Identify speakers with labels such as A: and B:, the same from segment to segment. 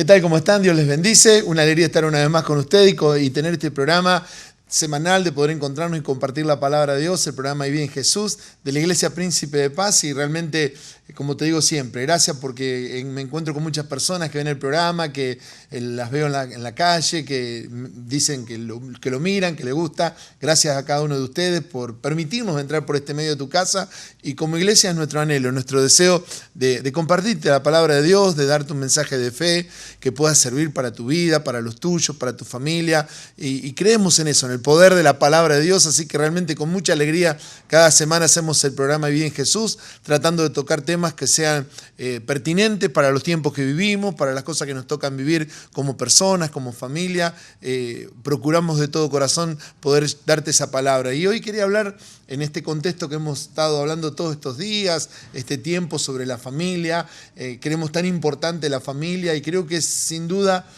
A: tal? ¿Cómo están? Dios les bendice. Una alegría estar una vez más con ustedes y tener este programa semanal de poder encontrarnos y compartir la palabra de Dios, el programa Ahí Viene Jesús, de la Iglesia Príncipe de Paz. Y realmente, como te digo siempre, gracias porque me encuentro con muchas personas que ven el programa, que las veo en la calle, que dicen que lo miran, que les gusta. Gracias a cada uno de ustedes por permitirnos entrar por este medio de tu casa. Y como iglesia es nuestro anhelo, nuestro deseo de compartirte la palabra de Dios, de darte un mensaje de fe que pueda servir para tu vida, para los tuyos, para tu familia. Y creemos en eso, en el poder de la palabra de Dios. Así que realmente con mucha alegría cada semana hacemos el programa Ahí Viene Jesús, tratando de tocar temas que sean pertinentes para los tiempos que vivimos, para las cosas que nos tocan vivir como personas, como familia. Procuramos de todo corazón poder darte esa palabra. Y hoy quería hablar en este contexto que hemos estado hablando todos estos días, este tiempo sobre la familia. Creemos tan importante la familia y creo que sin duda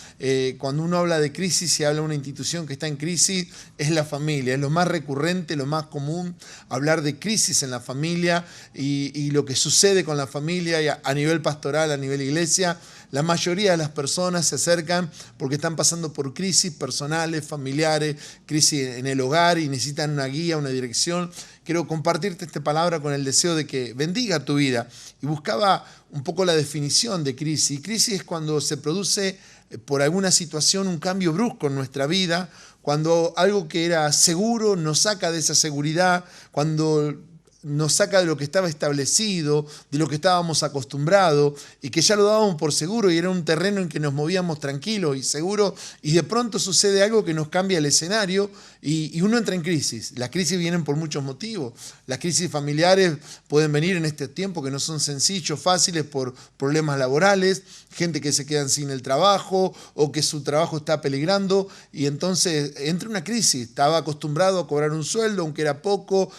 A: cuando uno habla de crisis y habla de una institución que está en crisis, es la familia. Es lo más recurrente, lo más común, hablar de crisis en la familia y lo que sucede con la familia y a nivel pastoral, a nivel iglesia. La mayoría de las personas se acercan porque están pasando por crisis personales, familiares, crisis en el hogar y necesitan una guía, una dirección. Quiero compartirte esta palabra con el deseo de que bendiga tu vida. Y buscaba un poco la definición de crisis. Crisis es cuando se produce por alguna situación un cambio brusco en nuestra vida, cuando algo que era seguro nos saca de esa seguridad, cuando nos saca de lo que estaba establecido, de lo que estábamos acostumbrados y que ya lo dábamos por seguro y era un terreno en que nos movíamos tranquilos y seguros y de pronto sucede algo que nos cambia el escenario y uno entra en crisis. Las crisis vienen por muchos motivos. Las crisis familiares pueden venir en este tiempo que no son sencillos, fáciles por problemas laborales, gente que se quedan sin el trabajo o que su trabajo está peligrando y entonces entra una crisis. Estaba acostumbrado a cobrar un sueldo, aunque era poco,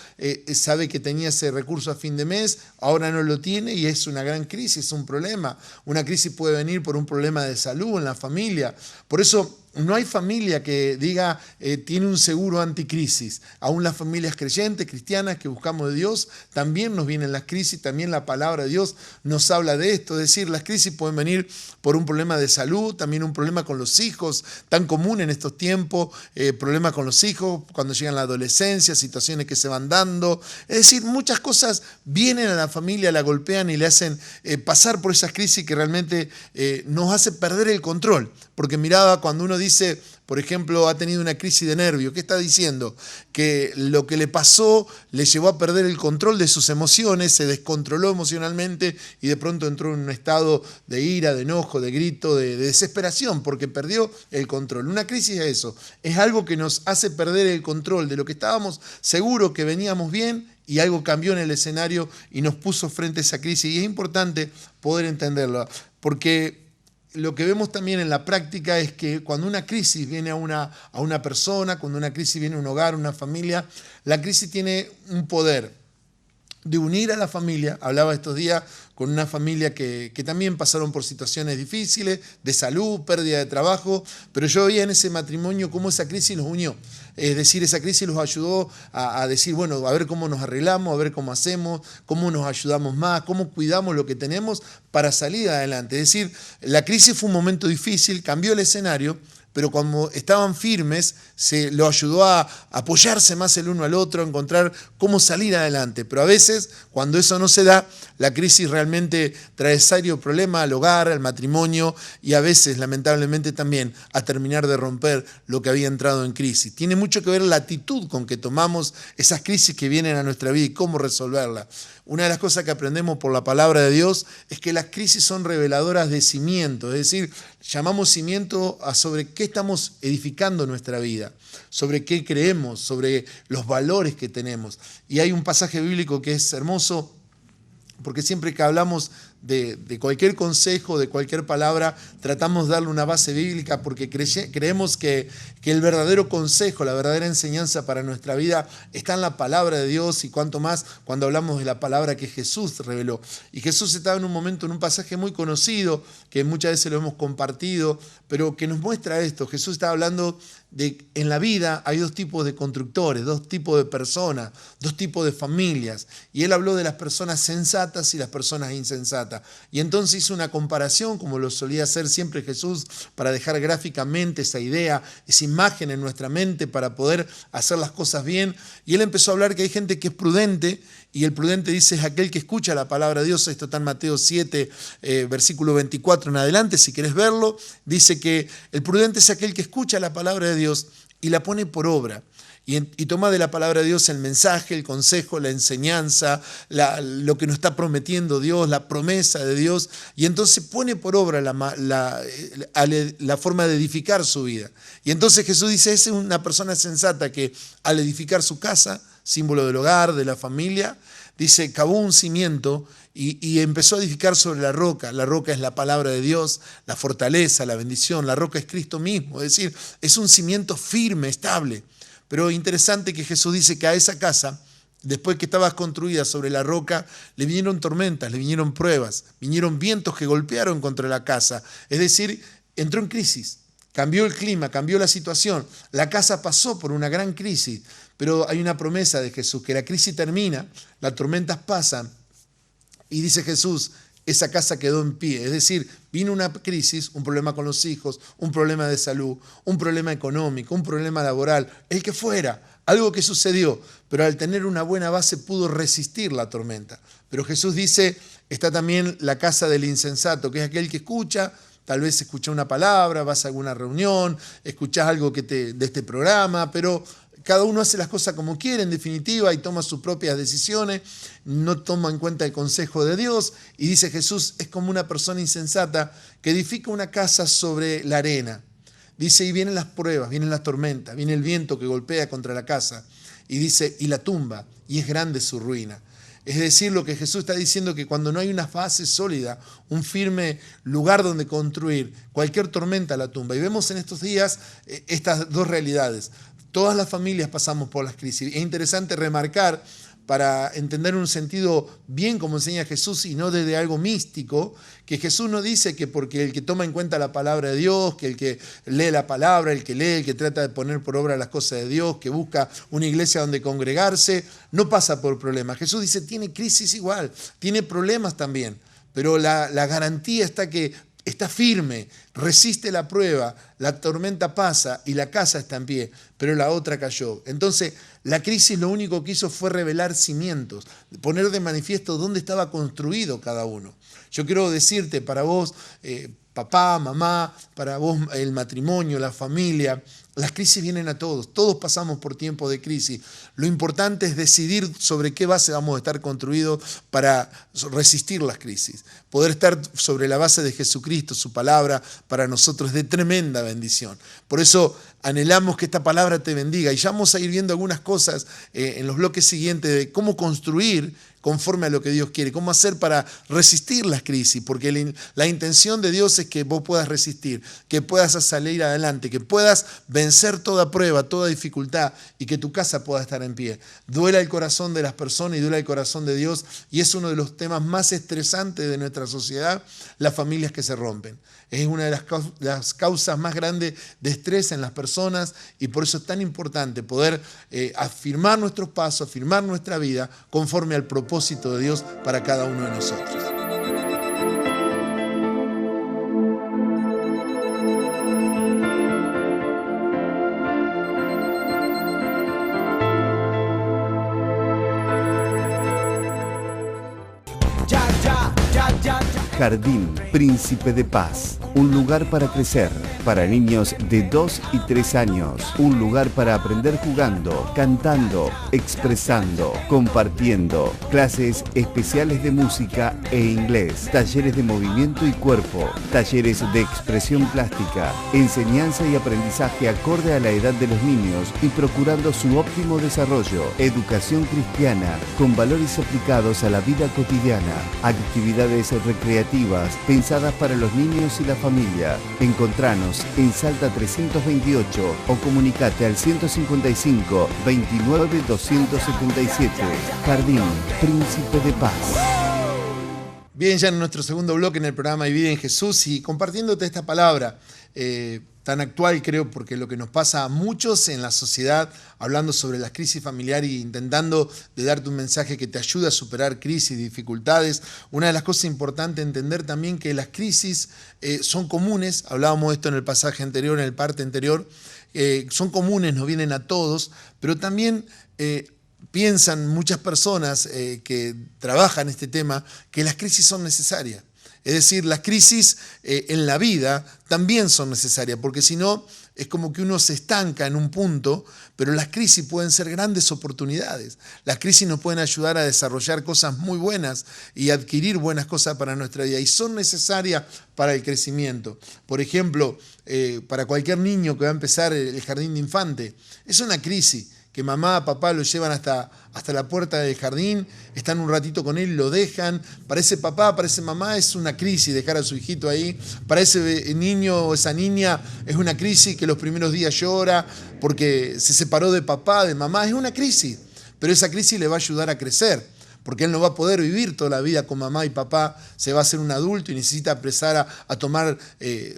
A: sabe que tenía ese recurso a fin de mes, ahora no lo tiene y es una gran crisis, es un problema. Una crisis puede venir por un problema de salud en la familia. Por eso no hay familia que diga tiene un seguro anticrisis. Aún las familias creyentes, cristianas que buscamos de Dios, también nos vienen las crisis, también la palabra de Dios nos habla de esto. Es decir, las crisis pueden venir por un problema de salud, también un problema con los hijos, tan común en estos tiempos, problemas con los hijos cuando llegan a la adolescencia, situaciones que se van dando. Es decir, muchas cosas vienen a la familia, la golpean y le hacen pasar por esas crisis que realmente nos hace perder el control. Porque miraba, cuando uno dice, por ejemplo, ha tenido una crisis de nervio, ¿qué está diciendo? Que lo que le pasó le llevó a perder el control de sus emociones, se descontroló emocionalmente y de pronto entró en un estado de ira, de enojo, de grito, de desesperación, porque perdió el control. Una crisis es eso, es algo que nos hace perder el control de lo que estábamos seguros que veníamos bien y algo cambió en el escenario y nos puso frente a esa crisis. Y es importante poder entenderlo, porque lo que vemos también en la práctica es que cuando una crisis viene a una persona, cuando una crisis viene a un hogar, a una familia, la crisis tiene un poder de unir a la familia. Hablaba estos días con una familia que también pasaron por situaciones difíciles, de salud, pérdida de trabajo, pero yo veía en ese matrimonio cómo esa crisis los unió. Es decir, esa crisis los ayudó a decir, bueno, a ver cómo nos arreglamos, a ver cómo hacemos, cómo nos ayudamos más, cómo cuidamos lo que tenemos para salir adelante. Es decir, la crisis fue un momento difícil, cambió el escenario, pero cuando estaban firmes, se lo ayudó a apoyarse más el uno al otro, a encontrar cómo salir adelante. Pero a veces, cuando eso no se da, la crisis realmente trae serio problema al hogar, al matrimonio y a veces, lamentablemente también, a terminar de romper lo que había entrado en crisis. Tiene mucho que ver la actitud con que tomamos esas crisis que vienen a nuestra vida y cómo resolverlas. Una de las cosas que aprendemos por la palabra de Dios es que las crisis son reveladoras de cimiento, es decir, llamamos cimiento a sobre qué estamos edificando nuestra vida, sobre qué creemos, sobre los valores que tenemos. Y hay un pasaje bíblico que es hermoso, porque siempre que hablamos de cualquier consejo, de cualquier palabra, tratamos de darle una base bíblica porque creemos que el verdadero consejo, la verdadera enseñanza para nuestra vida está en la palabra de Dios y cuanto más cuando hablamos de la palabra que Jesús reveló. Y Jesús estaba en un momento, en un pasaje muy conocido, que muchas veces lo hemos compartido, pero que nos muestra esto. Jesús estaba hablando de en la vida hay dos tipos de constructores, dos tipos de personas, dos tipos de familias. Y él habló de las personas sensatas y las personas insensatas. insensata. Y entonces hizo una comparación, como lo solía hacer siempre Jesús, para dejar gráficamente esa idea, esa imagen en nuestra mente para poder hacer las cosas bien. Y él empezó a hablar que hay gente que es prudente, y el prudente dice es aquel que escucha la palabra de Dios. Esto está en Mateo 7, versículo 24 en adelante, si querés verlo. Dice que el prudente es aquel que escucha la palabra de Dios y la pone por obra. Y toma de la palabra de Dios el mensaje, el consejo, la enseñanza, lo que nos está prometiendo Dios, la promesa de Dios, y entonces pone por obra la forma de edificar su vida. Y entonces Jesús dice, esa es una persona sensata que al edificar su casa, símbolo del hogar, de la familia, dice, cavó un cimiento y empezó a edificar sobre la roca. La roca es la palabra de Dios, la fortaleza, la bendición. La roca es Cristo mismo, es decir, es un cimiento firme, estable. Pero interesante que Jesús dice que a esa casa, después que estaba construida sobre la roca, le vinieron tormentas, le vinieron pruebas, vinieron vientos que golpearon contra la casa. Es decir, entró en crisis, cambió el clima, cambió la situación. La casa pasó por una gran crisis, pero hay una promesa de Jesús, que la crisis termina, las tormentas pasan, y dice Jesús, esa casa quedó en pie. Es decir, vino una crisis, un problema con los hijos, un problema de salud, un problema económico, un problema laboral, el que fuera, algo que sucedió, pero al tener una buena base pudo resistir la tormenta. Pero Jesús dice, está también la casa del insensato, que es aquel que escucha, tal vez escucha una palabra, vas a alguna reunión, escuchás algo de este programa, pero cada uno hace las cosas como quiere, en definitiva, y toma sus propias decisiones, no toma en cuenta el consejo de Dios. Y dice Jesús, es como una persona insensata que edifica una casa sobre la arena. Dice, y vienen las pruebas, vienen las tormentas, viene el viento que golpea contra la casa. Y dice, y la tumba, y es grande su ruina. Es decir, lo que Jesús está diciendo, que cuando no hay una base sólida, un firme lugar donde construir, cualquier tormenta la tumba. Y vemos en estos días estas dos realidades. Todas las familias pasamos por las crisis. Es interesante remarcar, para entender un sentido bien como enseña Jesús y no desde algo místico, que Jesús no dice que porque el que toma en cuenta la palabra de Dios, que el que lee la palabra, el que lee, el que trata de poner por obra las cosas de Dios, que busca una iglesia donde congregarse, no pasa por problemas. Jesús dice, tiene crisis igual, tiene problemas también, pero la garantía está que está firme, resiste la prueba, la tormenta pasa y la casa está en pie, pero la otra cayó. Entonces, la crisis lo único que hizo fue revelar cimientos, poner de manifiesto dónde estaba construido cada uno. Yo quiero decirte, para vos, papá, mamá, para vos el matrimonio, la familia, las crisis vienen a todos, todos pasamos por tiempos de crisis. Lo importante es decidir sobre qué base vamos a estar construidos para resistir las crisis. Poder estar sobre la base de Jesucristo, su palabra, para nosotros es de tremenda bendición. Por eso anhelamos que esta palabra te bendiga. Y ya vamos a ir viendo algunas cosas en los bloques siguientes de cómo construir conforme a lo que Dios quiere, cómo hacer para resistir las crisis, porque la intención de Dios es que vos puedas resistir, que puedas salir adelante, que puedas vencer toda prueba, toda dificultad y que tu casa pueda estar en pie. Duela el corazón de las personas y duela el corazón de Dios, y es uno de los temas más estresantes de nuestra sociedad, las familias que se rompen. Es una de las causas más grandes de estrés en las personas, y por eso es tan importante poder afirmar nuestros pasos, afirmar nuestra vida conforme al propósito de Dios para cada uno de nosotros.
B: Jardín Príncipe de Paz, un lugar para crecer, para niños de 2 y 3 años, un lugar para aprender jugando, cantando, expresando, compartiendo, clases especiales de música e inglés, talleres de movimiento y cuerpo, talleres de expresión plástica, enseñanza y aprendizaje acorde a la edad de los niños y procurando su óptimo desarrollo, educación cristiana con valores aplicados a la vida cotidiana, actividades recreativas pensadas para los niños y la familia. Encontranos en Salta 328 o comunicate al 155 29 277. Jardín Príncipe de Paz.
A: Bien, ya en nuestro segundo bloque en el programa Hay Vida en Jesús, y compartiéndote esta palabra, tan actual, creo, porque lo que nos pasa a muchos en la sociedad, hablando sobre las crisis familiares e intentando de darte un mensaje que te ayude a superar crisis, dificultades. Una de las cosas importantes es entender también que las crisis son comunes, hablábamos de esto en el pasaje anterior, en el parte anterior, son comunes, nos vienen a todos, pero también piensan muchas personas que trabajan este tema que las crisis son necesarias. Es decir, las crisis en la vida también son necesarias, porque si no, es como que uno se estanca en un punto, pero las crisis pueden ser grandes oportunidades. Las crisis nos pueden ayudar a desarrollar cosas muy buenas y adquirir buenas cosas para nuestra vida, y son necesarias para el crecimiento. Por ejemplo, para cualquier niño que va a empezar el jardín de infante, es una crisis que mamá, papá lo llevan hasta la puerta del jardín, están un ratito con él, lo dejan. Para ese papá, para esa mamá es una crisis dejar a su hijito ahí. Para ese niño o esa niña es una crisis que los primeros días llora porque se separó de papá, de mamá. Es una crisis, pero esa crisis le va a ayudar a crecer, porque él no va a poder vivir toda la vida con mamá y papá, se va a hacer un adulto y necesita empezar a tomar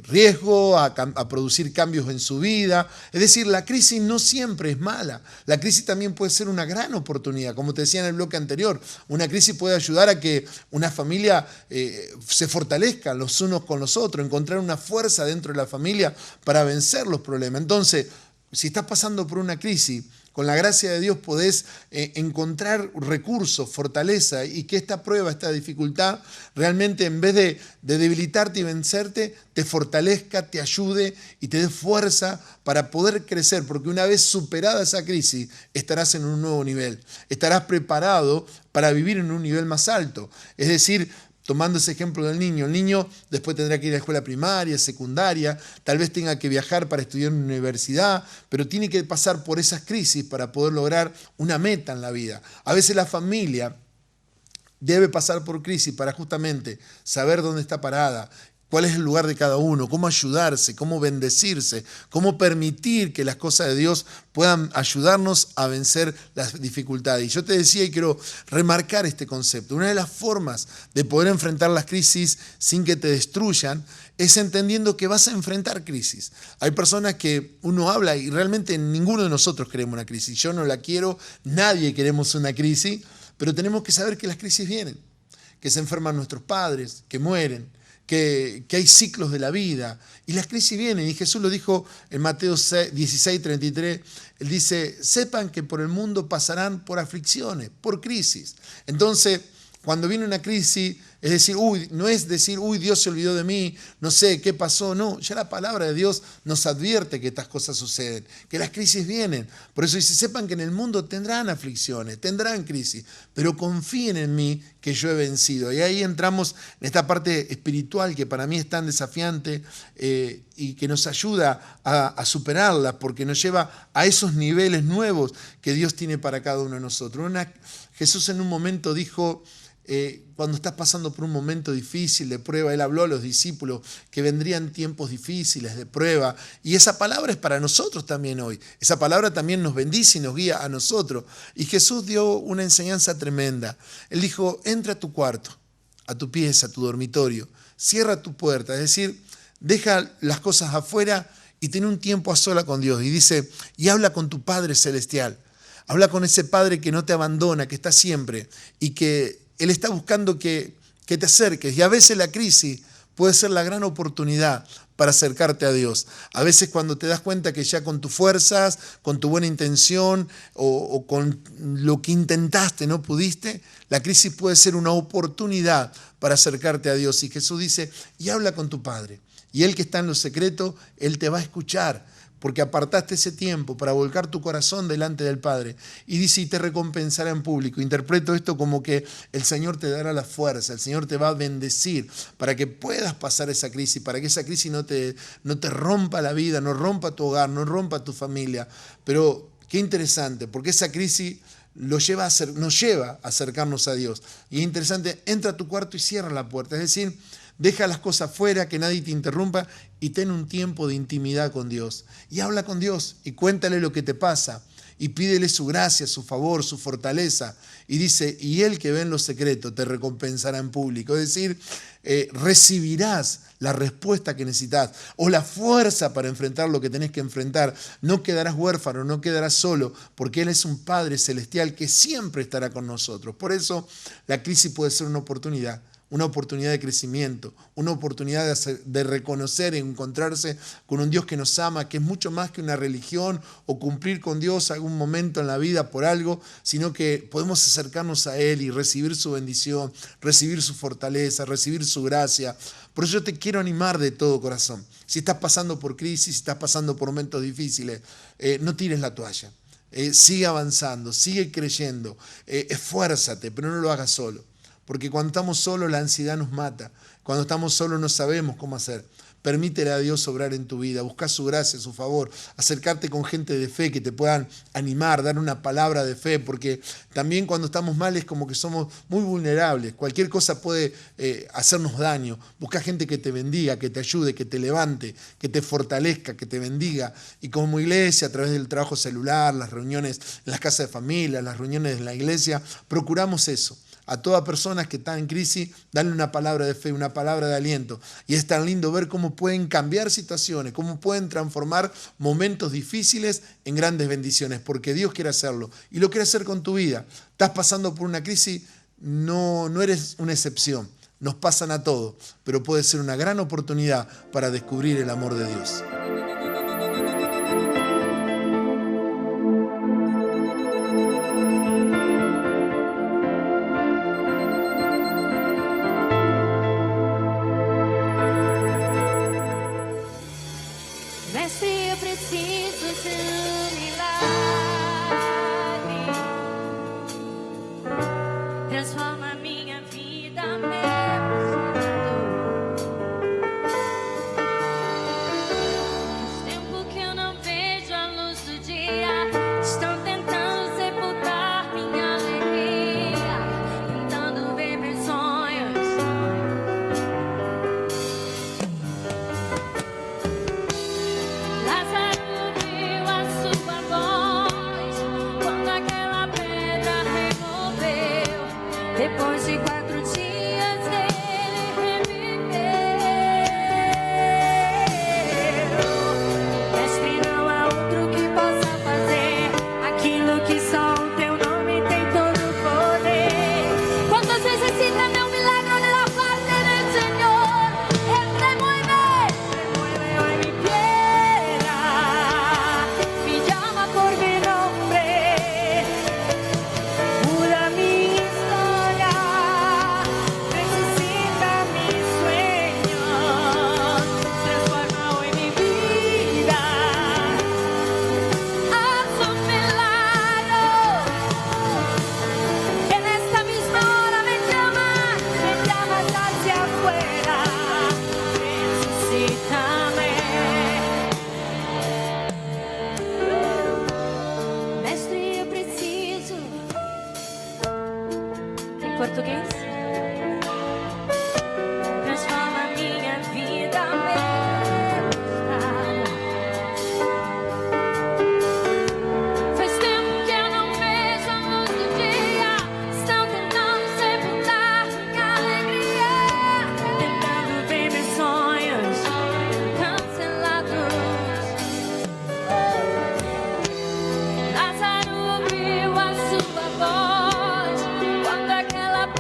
A: riesgo, a producir cambios en su vida. Es decir, la crisis no siempre es mala, la crisis también puede ser una gran oportunidad. Como te decía en el bloque anterior, una crisis puede ayudar a que una familia se fortalezca los unos con los otros, encontrar una fuerza dentro de la familia para vencer los problemas. Entonces, si estás pasando por una crisis, con la gracia de Dios podés encontrar recursos, fortaleza, y que esta prueba, esta dificultad, realmente en vez de debilitarte y vencerte, te fortalezca, te ayude y te dé fuerza para poder crecer, porque una vez superada esa crisis, estarás en un nuevo nivel, estarás preparado para vivir en un nivel más alto. Es decir, tomando ese ejemplo del niño, el niño después tendrá que ir a la escuela primaria, secundaria, tal vez tenga que viajar para estudiar en una universidad, pero tiene que pasar por esas crisis para poder lograr una meta en la vida. A veces la familia debe pasar por crisis para justamente saber dónde está parada, cuál es el lugar de cada uno, cómo ayudarse, cómo bendecirse, cómo permitir que las cosas de Dios puedan ayudarnos a vencer las dificultades. Y yo te decía, y quiero remarcar este concepto, una de las formas de poder enfrentar las crisis sin que te destruyan es entendiendo que vas a enfrentar crisis. Hay personas que uno habla y realmente ninguno de nosotros queremos una crisis. Yo no la quiero, nadie queremos una crisis, pero tenemos que saber que las crisis vienen, que se enferman nuestros padres, que mueren, que hay ciclos de la vida y las crisis vienen. Y Jesús lo dijo en Mateo 16:33, él dice, sepan que por el mundo pasarán por aflicciones, por crisis. Entonces, cuando viene una crisis, es decir, no es decir, Dios se olvidó de mí, no sé qué pasó. No, ya la palabra de Dios nos advierte que estas cosas suceden, que las crisis vienen. Por eso dice, sepan que en el mundo tendrán aflicciones, tendrán crisis, pero confíen en mí que yo he vencido. Y ahí entramos en esta parte espiritual que para mí es tan desafiante y que nos ayuda a superarla, porque nos lleva a esos niveles nuevos que Dios tiene para cada uno de nosotros. Jesús en un momento dijo, cuando estás pasando por un momento difícil de prueba, él habló a los discípulos que vendrían tiempos difíciles de prueba, y esa palabra es para nosotros también hoy. Esa palabra también nos bendice y nos guía a nosotros. Y Jesús dio una enseñanza tremenda. Él dijo, entra a tu cuarto, a tu pieza, a tu dormitorio, cierra tu puerta, es decir, deja las cosas afuera y ten un tiempo a sola con Dios. Y dice, y habla con tu Padre Celestial. Habla con ese Padre que no te abandona, que está siempre y que Él está buscando que te acerques. Y a veces la crisis puede ser la gran oportunidad para acercarte a Dios. A veces cuando te das cuenta que ya con tus fuerzas, con tu buena intención o con lo que intentaste no pudiste, la crisis puede ser una oportunidad para acercarte a Dios. Y Jesús dice, y habla con tu Padre. Y Él que está en lo secreto, Él te va a escuchar, porque apartaste ese tiempo para volcar tu corazón delante del Padre. Y dice, y te recompensará en público. Interpreto esto como que el Señor te dará la fuerza, el Señor te va a bendecir para que puedas pasar esa crisis, para que esa crisis no te rompa la vida, no rompa tu hogar, no rompa tu familia. Pero qué interesante, porque esa crisis nos lleva a acercarnos a Dios. Y es interesante, entra a tu cuarto y cierra la puerta. Es decir, deja las cosas fuera, que nadie te interrumpa y ten un tiempo de intimidad con Dios. Y habla con Dios y cuéntale lo que te pasa. y pídele su gracia, su favor, su fortaleza. Y dice, y Él que ve en lo secreto te recompensará en público. Es decir, recibirás la respuesta que necesitas o la fuerza para enfrentar lo que tenés que enfrentar. No quedarás huérfano, no quedarás solo, porque Él es un Padre celestial que siempre estará con nosotros. Por eso la crisis puede ser una oportunidad de crecimiento, una oportunidad de reconocer y encontrarse con un Dios que nos ama, que es mucho más que una religión o cumplir con Dios algún momento en la vida por algo, sino que podemos acercarnos a Él y recibir su bendición, recibir su fortaleza, recibir su gracia. Por eso yo te quiero animar de todo corazón. Si estás pasando por crisis, si estás pasando por momentos difíciles, no tires la toalla. Sigue avanzando, sigue creyendo, esfuérzate, pero no lo hagas solo. Porque cuando estamos solos la ansiedad nos mata. Cuando estamos solos no sabemos cómo hacer. Permítele a Dios obrar en tu vida. Busca su gracia, su favor. Acercarte con gente de fe que te puedan animar, dar una palabra de fe. Porque también cuando estamos mal es como que somos muy vulnerables. Cualquier cosa puede hacernos daño. Busca gente que te bendiga, que te ayude, que te levante, que te fortalezca, que te bendiga. Y como iglesia, a través del trabajo celular, las reuniones en las casas de familia, las reuniones en la iglesia, procuramos eso. A todas personas que están en crisis, darle una palabra de fe, una palabra de aliento. Y es tan lindo ver cómo pueden cambiar situaciones, cómo pueden transformar momentos difíciles en grandes bendiciones, porque Dios quiere hacerlo y lo quiere hacer con tu vida. Estás pasando por una crisis, no eres una excepción. Nos pasan a todos, pero puede ser una gran oportunidad para descubrir el amor de Dios.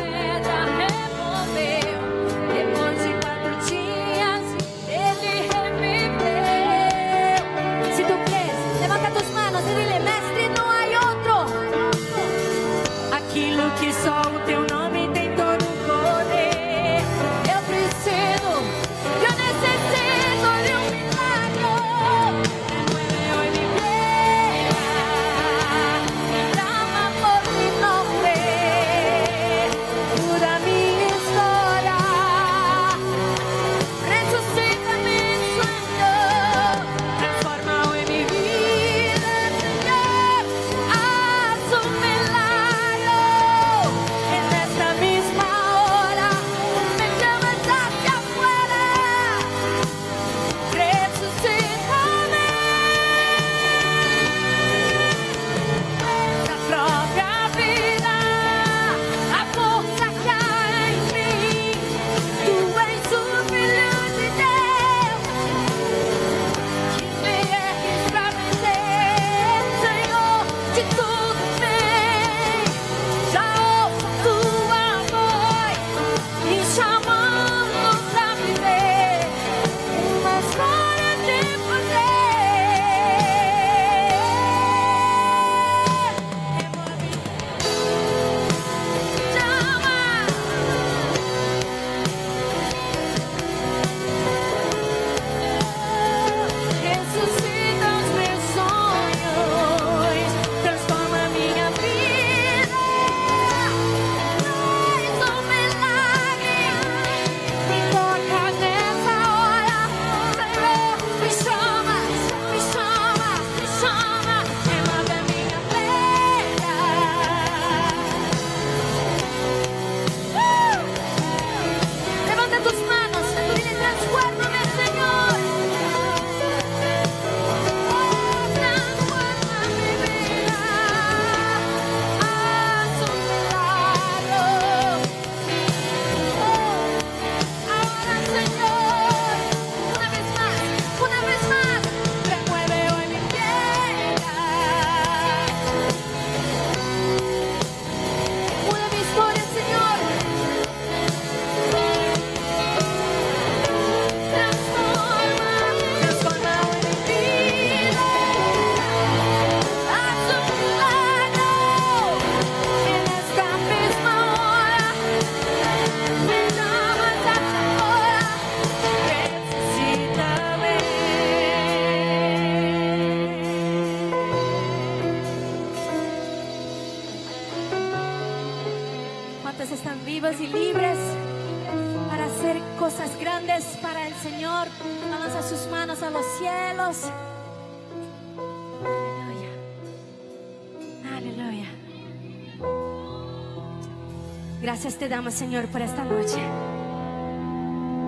C: Pedra vivos y libres para hacer cosas grandes para el Señor. Vamos a sus manos a los cielos. Aleluya. Aleluya. Gracias te damos, Señor, por esta noche.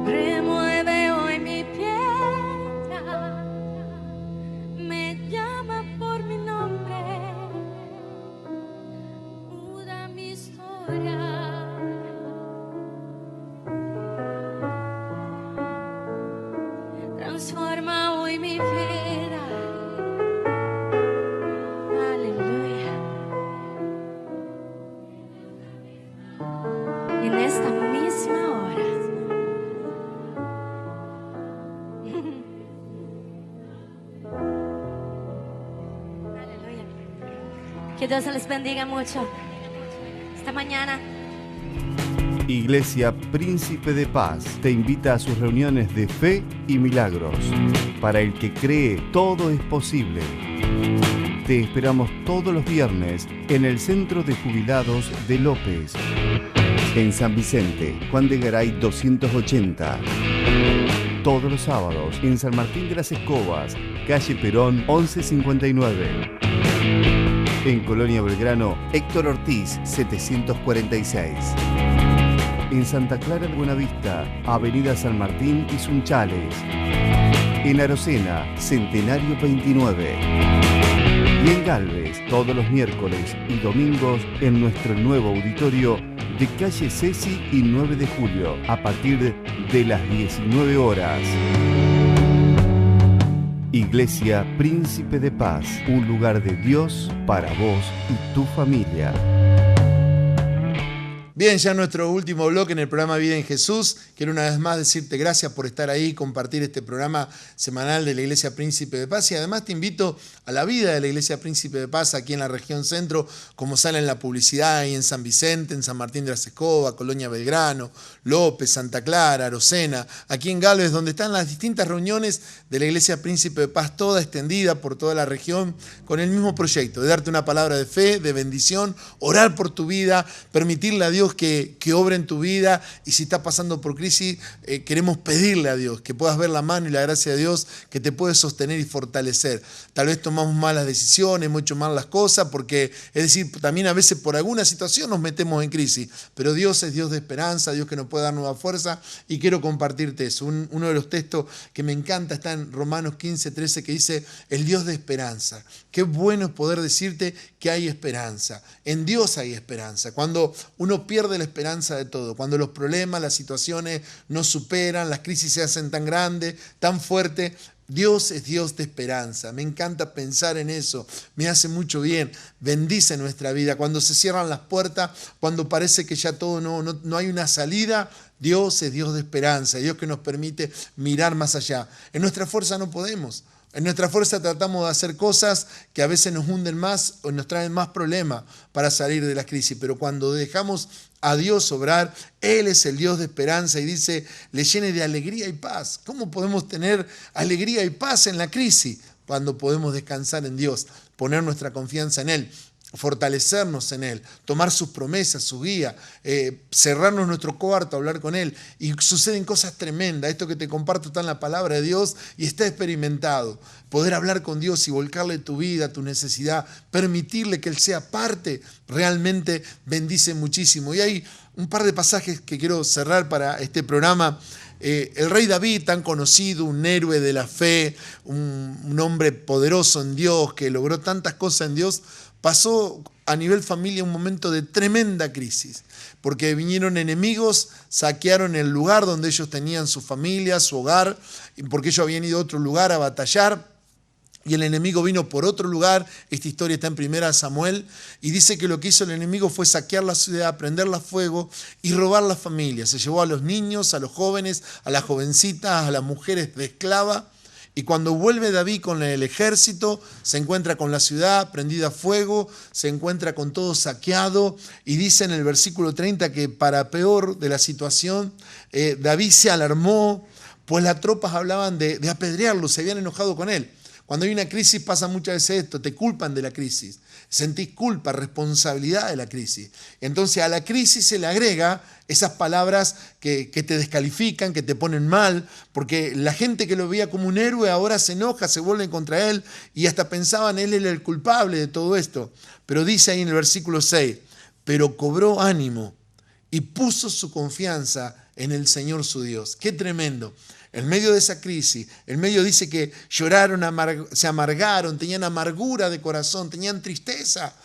C: Remueve hoy mi piedra, me llama por mi nombre, muda mi historia. Transforma hoy mi vida. Aleluya. En esta misma hora. Aleluya. Que Dios les bendiga mucho. Esta mañana.
B: Iglesia Príncipe de Paz te invita a sus reuniones de fe y milagros. Para el que cree, todo es posible. Te esperamos todos los viernes en el Centro de Jubilados de López, en San Vicente, Juan de Garay 280. Todos los sábados en San Martín de las Escobas, calle Perón 1159. En Colonia Belgrano, Héctor Ortiz 746. En Santa Clara de Buenavista, Avenida San Martín y Sunchales. En Arocena, Centenario 29. Y en Galvez, todos los miércoles y domingos en nuestro nuevo auditorio de calle Ceci y 9 de julio, a partir de las 19 horas. Iglesia Príncipe de Paz, un lugar de Dios para vos y tu familia.
A: Bien, ya en nuestro último bloque en el programa Vida en Jesús, quiero una vez más decirte gracias por estar ahí, compartir este programa semanal de la Iglesia Príncipe de Paz, y además te invito a la vida de la Iglesia Príncipe de Paz aquí en la región centro, como sale en la publicidad ahí en San Vicente, en San Martín de las Escobas, Colonia Belgrano, López, Santa Clara, Arocena, aquí en Galvez, donde están las distintas reuniones de la Iglesia Príncipe de Paz, toda extendida por toda la región, con el mismo proyecto, de darte una palabra de fe, de bendición, orar por tu vida, permitirle a Dios que obre en tu vida, y si estás pasando por crisis, queremos pedirle a Dios que puedas ver la mano y la gracia de Dios que te puede sostener y fortalecer. Tal vez tomamos malas decisiones, mucho mal las cosas, porque, es decir, también a veces por alguna situación nos metemos en crisis, pero Dios es Dios de esperanza, Dios que nos puede dar nueva fuerza, y quiero compartirte eso. Uno de los textos que me encanta está en Romanos 15:13, que dice, el Dios de esperanza. Qué bueno es poder decirte que hay esperanza. En Dios hay esperanza. Cuando uno pierde la esperanza de todo, cuando los problemas, las situaciones nos superan, las crisis se hacen tan grandes, tan fuertes, Dios es Dios de esperanza. Me encanta pensar en eso, me hace mucho bien, bendice nuestra vida. Cuando se cierran las puertas, cuando parece que ya todo no hay una salida, Dios es Dios de esperanza, Dios que nos permite mirar más allá. En nuestra fuerza no podemos. En nuestra fuerza tratamos de hacer cosas que a veces nos hunden más o nos traen más problemas para salir de la crisis. Pero cuando dejamos a Dios obrar, Él es el Dios de esperanza, y dice, le llene de alegría y paz. ¿Cómo podemos tener alegría y paz en la crisis? Cuando podemos descansar en Dios, poner nuestra confianza en Él, fortalecernos en Él, tomar sus promesas, su guía, cerrarnos nuestro cuarto, hablar con Él, y suceden cosas tremendas. Esto que te comparto está en la palabra de Dios y está experimentado. Poder hablar con Dios y volcarle tu vida, tu necesidad, permitirle que Él sea parte, realmente bendice muchísimo. Y hay un par de pasajes que quiero cerrar para este programa. El rey David, tan conocido, un héroe de la fe, un hombre poderoso en Dios, que logró tantas cosas en Dios, pasó a nivel familia un momento de tremenda crisis, porque vinieron enemigos, saquearon el lugar donde ellos tenían su familia, su hogar, porque ellos habían ido a otro lugar a batallar, y el enemigo vino por otro lugar. Esta historia está en 1 Samuel, y dice que lo que hizo el enemigo fue saquear la ciudad, prenderla a fuego y robar la familia. Se llevó a los niños, a los jóvenes, a las jovencitas, a las mujeres de esclava. Y cuando vuelve David con el ejército, se encuentra con la ciudad prendida a fuego, se encuentra con todo saqueado, y dice en el versículo 30 que para peor de la situación, David se alarmó, pues las tropas hablaban de apedrearlo, se habían enojado con él. Cuando hay una crisis pasa muchas veces esto, te culpan de la crisis. Sentís culpa, responsabilidad de la crisis. Entonces a la crisis se le agrega esas palabras que te descalifican, que te ponen mal, porque la gente que lo veía como un héroe ahora se enoja, se vuelve contra él y hasta pensaban él era el culpable de todo esto. Pero dice ahí en el versículo 6, pero cobró ánimo y puso su confianza en el Señor su Dios. ¡Qué tremendo! En medio de esa crisis, en medio dice que lloraron, se amargaron, tenían amargura de corazón, tenían tristeza,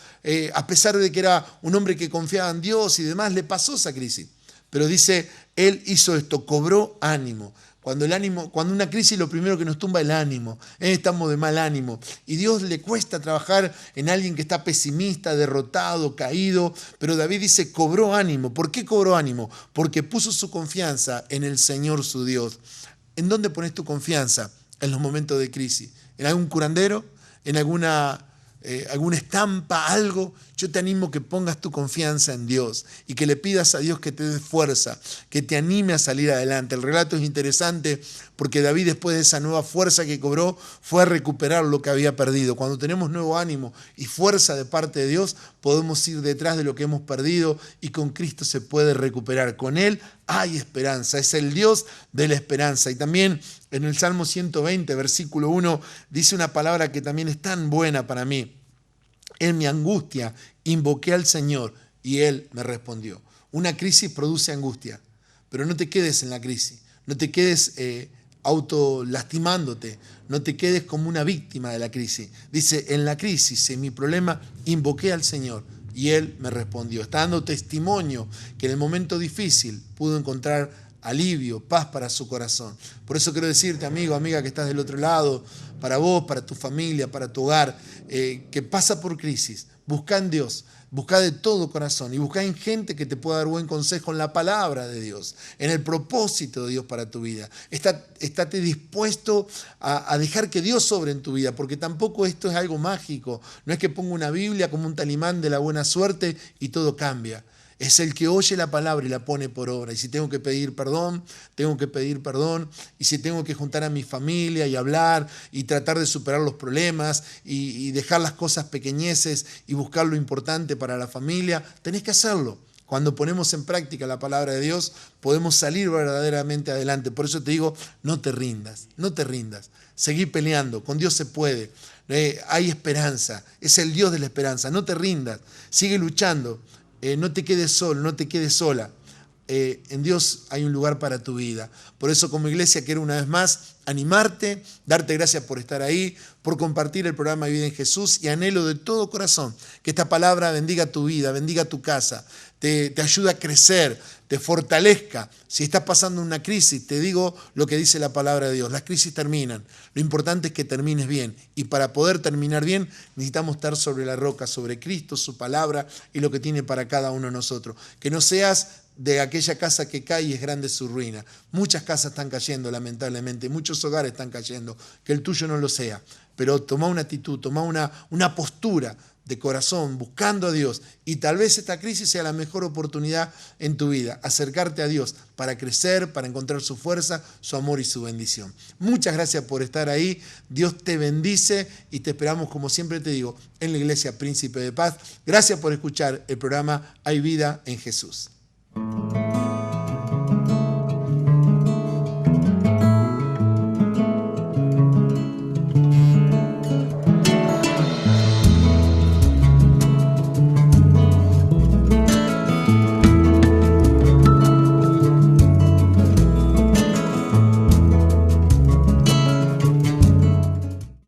A: a pesar de que era un hombre que confiaba en Dios y demás, le pasó esa crisis. Pero dice, él hizo esto, cobró ánimo. Cuando una crisis lo primero que nos tumba es el ánimo, estamos de mal ánimo. Y Dios le cuesta trabajar en alguien que está pesimista, derrotado, caído. Pero David dice, cobró ánimo. ¿Por qué cobró ánimo? Porque puso su confianza en el Señor su Dios. ¿En dónde pones tu confianza en los momentos de crisis? ¿En algún curandero? ¿En alguna estampa? ¿Algo? Yo te animo que pongas tu confianza en Dios y que le pidas a Dios que te dé fuerza, que te anime a salir adelante. El relato es interesante porque David, después de esa nueva fuerza que cobró, fue a recuperar lo que había perdido. Cuando tenemos nuevo ánimo y fuerza de parte de Dios, podemos ir detrás de lo que hemos perdido y con Cristo se puede recuperar. Con Él hay esperanza, es el Dios de la esperanza. Y también en el Salmo 120, versículo 1, dice una palabra que también es tan buena para mí. En mi angustia invoqué al Señor y Él me respondió. Una crisis produce angustia, pero no te quedes en la crisis, no te quedes autolastimándote, no te quedes como una víctima de la crisis. Dice, en la crisis, en mi problema, invoqué al Señor y Él me respondió. Está dando testimonio que en el momento difícil pudo encontrar alivio, paz para su corazón. Por eso quiero decirte, amigo, amiga que estás del otro lado, para vos, para tu familia, para tu hogar, que pasa por crisis, busca en Dios, busca de todo corazón y busca en gente que te pueda dar buen consejo en la palabra de Dios, en el propósito de Dios para tu vida. Estate dispuesto a dejar que Dios sobre en tu vida, porque tampoco esto es algo mágico. No es que ponga una Biblia como un talismán de la buena suerte y todo cambia. Es el que oye la palabra y la pone por obra. Y si tengo que pedir perdón, tengo que pedir perdón. Y si tengo que juntar a mi familia y hablar y tratar de superar los problemas y dejar las cosas pequeñeces y buscar lo importante para la familia, tenés que hacerlo. Cuando ponemos en práctica la palabra de Dios, podemos salir verdaderamente adelante. Por eso te digo, no te rindas, no te rindas. Seguí peleando, con Dios se puede. Hay esperanza, es el Dios de la esperanza. No te rindas, sigue luchando. No te quedes solo, no te quedes sola. En Dios hay un lugar para tu vida. Por eso como iglesia quiero una vez más animarte, darte gracias por estar ahí, por compartir el programa Vida en Jesús y anhelo de todo corazón que esta palabra bendiga tu vida, bendiga tu casa, te ayude a crecer, te fortalezca. Si estás pasando una crisis, te digo lo que dice la palabra de Dios. Las crisis terminan. Lo importante es que termines bien. Y para poder terminar bien, necesitamos estar sobre la roca, sobre Cristo, su palabra y lo que tiene para cada uno de nosotros. Que no seas de aquella casa que cae y es grande su ruina. Muchas casas están cayendo, lamentablemente. Muchos hogares están cayendo. Que el tuyo no lo sea. Pero toma una actitud, toma una postura de corazón, buscando a Dios. Y tal vez esta crisis sea la mejor oportunidad en tu vida. Acercarte a Dios para crecer, para encontrar su fuerza, su amor y su bendición. Muchas gracias por estar ahí. Dios te bendice y te esperamos, como siempre te digo, en la Iglesia Príncipe de Paz. Gracias por escuchar el programa Hay Vida en Jesús.